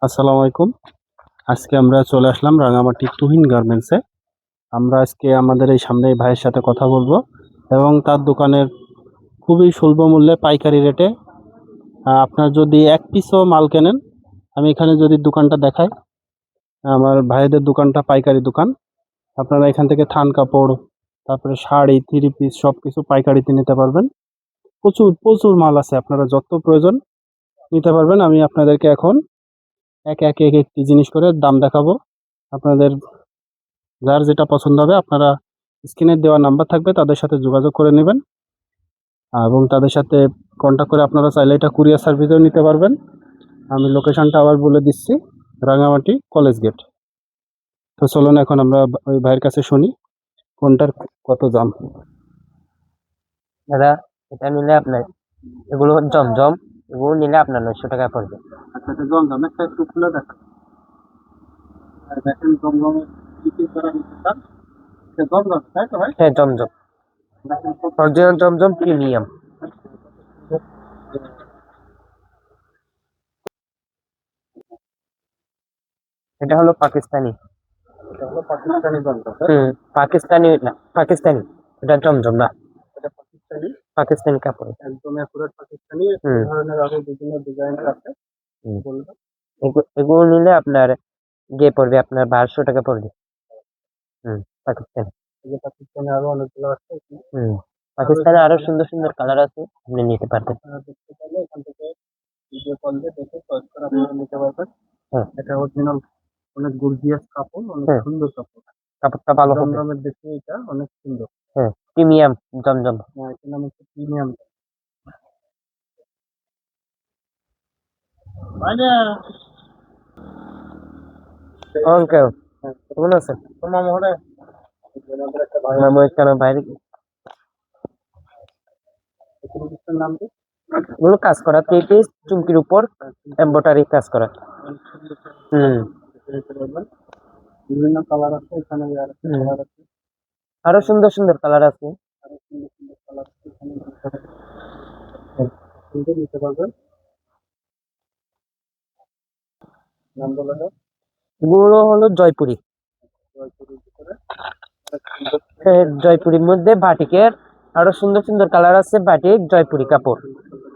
আসসালামু আলাইকুম। আজকে আমরা চলে আসলাম রাঙামাটি তুহিন গার্মেন্টসে। আমরা আজকে আমাদের এই সামনে এই ভাইয়ের সাথে কথা বলবো এবং তার দোকানের খুবই সুলভ মূল্যে পাইকারি রেটে আপনার যদি এক পিসও মাল কেনেন, আমি এখানে যদি দোকানটা দেখাই, আমার ভাইদের দোকানটা পাইকারি দোকান। আপনারা এখান থেকে থান কাপড়, তারপরে শাড়ি, থ্রি পিস সব কিছু পাইকারিতে নিতে পারবেন। প্রচুর প্রচুর মাল আছে, আপনারা যত প্রয়োজন নিতে পারবেন। আমি আপনাদেরকে এখন এক একটি জিনিস করে দাম দেখাবো। আপনাদের যার যেটা পছন্দ হবে আপনারা স্ক্রিনে দেওয়া নাম্বার থাকবে, তাদের সাথে যোগাযোগ করে নেবেন এবং তাদের সাথে কন্ট্যাক্ট করে আপনারা চাইলে এটা কুরিয়ার সার্ভিসেও নিতে পারবেন। আমি লোকেশনটা আবার বলে দিচ্ছি, রাঙামাটি কলেজ গেট। তো চলুন এখন আমরা ওই ভাইয়ের কাছে শুনি কোনটার কত দাম। দাদা, এটা নিলে আপনার এগুলো জমজম, এগুলো নিলে আপনার 900 টাকা পড়বে। আচ্ছা, এটা জমজম একটা একটু খুলে দেখেন। দেখেন জমজমের কি কি করা হচ্ছে স্যার? এটা জমজম তাই তো ভাই? হ্যাঁ, জমজম, দেখেন অরিজিনাল জমজম প্রিমিয়াম। এটা হলো পাকিস্তানি। এটা হলো পাকিস্তানি জমজম। পাকিস্তানি না, পাকিস্তানি। এটা জমজম না, এটা পাকিস্তানি, পাকিস্তানি কাপড়। একদম অ্যাকুরেট পাকিস্তানি। এই ধরনের আরো বিভিন্ন ডিজাইনের আছে, বলবেন? এগুলো নিলে আপনার গিয়ে পড়বে আপনার 1200 টাকা পড়বে। পাকিস্তানি। এই যে পাকিস্তানি আরো অনেকগুলো আছে এখানে। পাকিস্তানে আরো সুন্দর সুন্দর কালার আছে, আপনি নিতে পারবেন। আপনারা দেখতে চাইলে এখান থেকে ভিডিও কল দিয়ে দেখে চয়েস করে আপনারা নিতে পারবেন। হ্যাঁ, এটা অরিজিনাল, অনেক গর্জিয়াস কাপড়, অনেক হ্যাঁ, সুন্দর কাপড়। কাপড়টা ভালো হবে। জমজমের দেখে এটা অনেক সুন্দর। হ্যাঁ, প্রিমিয়াম জমজম। এটা নাম হচ্ছে প্রিমিয়াম। ওকে, কেমন আছেন? তোমার মহরে আমাদের একটা ভাই মামু এখানে বাইরে আছে, নাম কি? এগুলো কাজ করা, 3 পিস চুমকির উপর এমব্রয়ডারি কাজ করা। দেখতে পারবেন। বিভিন্ন কালার আছে এখানে, আর কালার আছে, আরো সুন্দর সুন্দর কালার আছে। আরো সুন্দর সুন্দর কালার আছে এখানে, সুন্দর নিতে পারবেন। নাম বলা হয় এগুলো হলো জয়পুরি। জয়পুরের ভিতরে জয়পুরির মধ্যে বাটিকের আরো সুন্দর সুন্দর কালার আছে, বাটিক জয়পুরি কাপড়।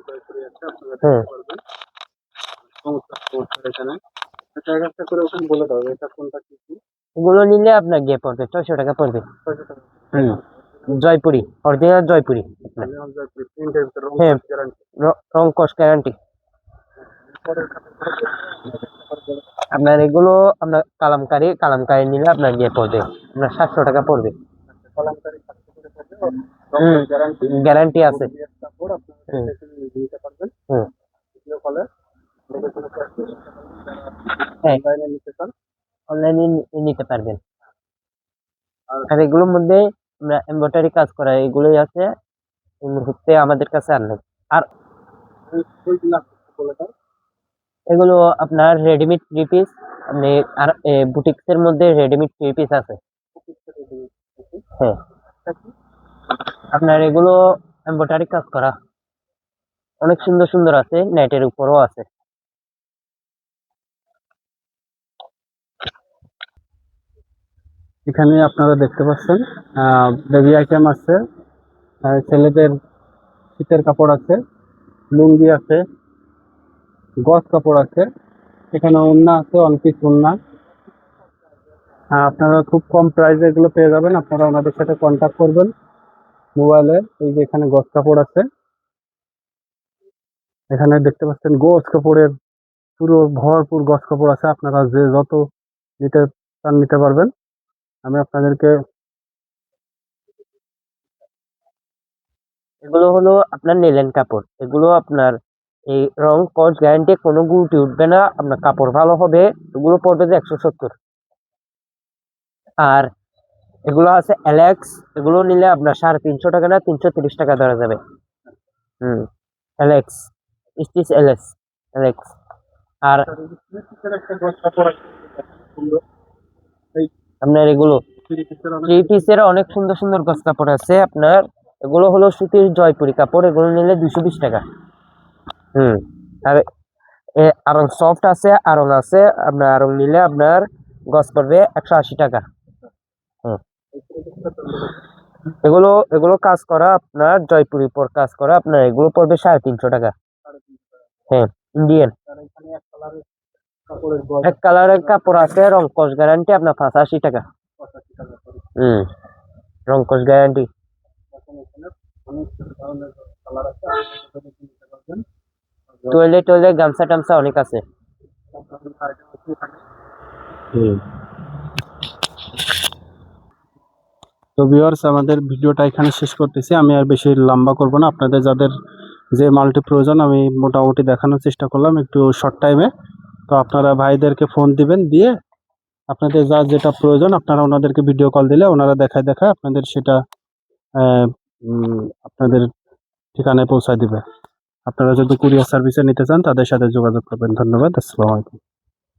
জয়পুরি আছে, আপনারা হ্যাঁ, দেখতে পারবেন। চমৎকার চমৎকার এখানে। এটা এক একটা করে ওখানে বলে দাও এটা কোনটা কি কি। এগুলো নিলে আপনার গিয়ে পড়বে 600 টাকা পড়বে। 600 টাকা। জয়পুরি, অরিজিনাল জয়পুরি। অরিজিনাল জয়পুরি, প্রিন্টের ভিতরে রং হ্যাঁ, গ্যারান্টি। রং কস গ্যারান্টি। পরের কাপড় আপনার এগুলো আপনার কালামকারি নিলে আপনার গিয়ে পড়বে আপনার 700 টাকা পড়বে। কলমকারী থাকতে করে থাকবে, গ্যারান্টি গ্যারান্টি আছে। কাপড় আপনারা দেখে নিতে পারবেন। ভিডিও কলে হ্যাঁ, অনলাইনে নিতে চান, অনলাইনে নিতে পারবেন। আর এগুলোর মধ্যে আমরা এমব্রয়ডারি কাজ করা এগুলোই আছে এই মুহূর্তে আমাদের কাছে আর নেই। আর বলে দাও। এগুলো আপনার রেডিমেড 3 পিস, আপনি আর বুটিক্স এর মধ্যে রেডিমেড 3 পিস আছে। হ্যাঁ, আপনার এগুলো এমব্রয়ডারি কাজ করা অনেক সুন্দর সুন্দর আছে, নেটের উপরও আছে। এখানে আপনারা দেখতে পাচ্ছেন বেবি আইটেম আছে, ছেলেদের শীতের কাপড় আছে, লুঙ্গি আছে, গজ কাপড় আছে, এখানে ওড়না আছে, ওয়ান পিস ওড়না। আপনারা খুব কম প্রাইসে এগুলো পেয়ে যাবেন। আপনারা ওনাদের সাথে কন্ট্যাক্ট করবেন মোবাইলে। এই যে এখানে গজ কাপড় আছে, এখানে দেখতে পাচ্ছেন গজ কাপড়ের পুরো ভরপুর গজ কাপড় আছে। আপনারা যে যত নিতে চান নিতে পারবেন। আমি আপনাদেরকে এগুলো হলো আপনার নেলেন কাপড়, এগুলো আপনার এই রং কস গ্যারান্টি, কোনো গুটি উঠবে না, আপনার কাপড় ভালো হবে। এগুলো পড়বে যে 170। আর এগুলো আছে অ্যালেক্স, এগুলো নিলে আপনার 350 টাকা না 330 টাকা ধরা যাবে। Alex, stitch Alex, Alex. আর একটা গজ কাপড় আছে সুন্দর, এই আপনার এগুলো 3 পিসের অনেক সুন্দর সুন্দর গজ কাপড় আছে আপনার। এগুলো হলো সুতির জয়পুরি কাপড়, এগুলো নিলে 220 টাকা। আর আরং সফট আছে, আরং আছে। আপনার আরং নিলে আপনার গজ পড়বে 180 টাকা। হুম। এগুলো এগুলো কাজ করা আপনার জয়পুরি পর কাজ করা আপনার এগুলো পড়বে 350 টাকা। হ্যাঁ, ইন্ডিয়ান। এক কালারের কাপড় আছে, রং কস গ্যারান্টি আপনার 85 টাকা। হুম, রং কস গ্যারান্টি। টয়লেট টয়লেট গামছা টামছা অনেক আছে। তো ভিউয়ার্স, আমাদের ভিডিওটা এখানে শেষ করতেছি। আমি আর বেশি লম্বা করব না। আপনাদের যাদের যে মালটি প্রয়োজন আমি মোটামুটি দেখানোর চেষ্টা করলাম একটু শর্ট টাইমে। তো আপনারা ভাইদেরকে ফোন দিবেন, দিয়ে আপনাদের যা যেটা প্রয়োজন আপনারা ওনাদেরকে ভিডিও কল দিলে ওনারা দেখায় দেখায় আপনাদের সেটা আহ, আপনাদের ঠিকানায় পৌঁছায় দিবে। আপনারা যদি কুরিয়ার সার্ভিসে নিতে চান তাদের সাথে যোগাযোগ করবেন। ধন্যবাদ। আসসালামু আলাইকুম।